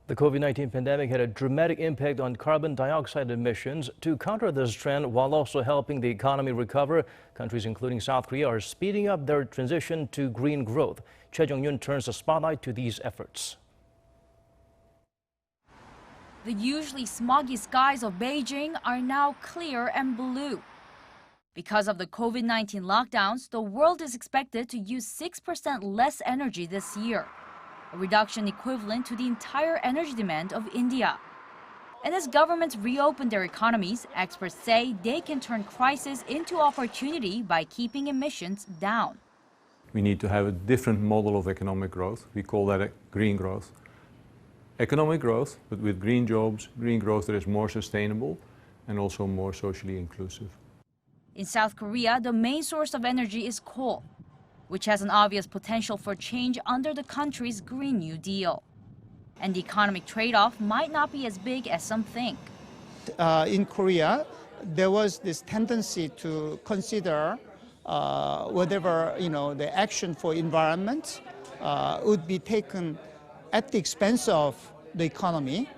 The COVID-19 pandemic had a dramatic impact on carbon dioxide emissions. To counter this trend while also helping the economy recover, countries including South Korea are speeding up their transition to green growth. Choi Jeong-yoon turns the spotlight to these efforts. The usually smoggy skies of Beijing are now clear and blue. Because of the COVID-19 lockdowns, the world is expected to use 6% less energy this year, a reduction equivalent to the entire energy demand of India. And as governments reopen their economies, experts say they can turn crisis into opportunity by keeping emissions down. We need to have a different model of economic growth. We call that green growth. Economic growth, but with green jobs, green growth that is more sustainable and also more socially inclusive. In South Korea, the main source of energy is coal, which has an obvious potential for change under the country's Green New Deal. And the economic trade-off might not be as big as some think. In Korea, there was this tendency to consider whatever the action for environment would be taken at the expense of the economy.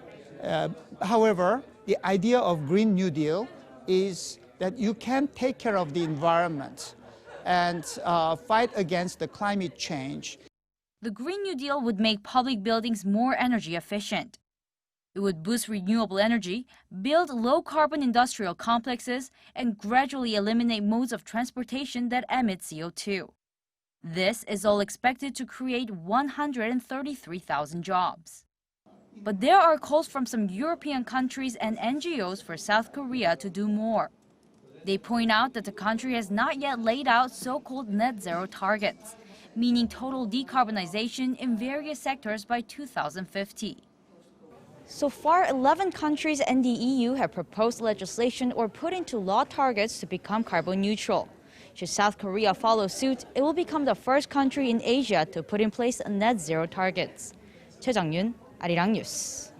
However, the idea of Green New Deal is that you can take care of the environment and fight against the climate change. The Green New Deal would make public buildings more energy efficient. It would boost renewable energy, build low-carbon industrial complexes, and gradually eliminate modes of transportation that emit CO2. This is all expected to create 133,000 jobs. But there are calls from some European countries and NGOs for South Korea to do more. They point out that the country has not yet laid out so-called net zero targets, meaning total decarbonization in various sectors by 2050. So far, 11 countries and the EU have proposed legislation or put into law targets to become carbon neutral. Should South Korea follow suit, it will become the first country in Asia to put in place net zero targets. Choi Jeong-yoon, Arirang News.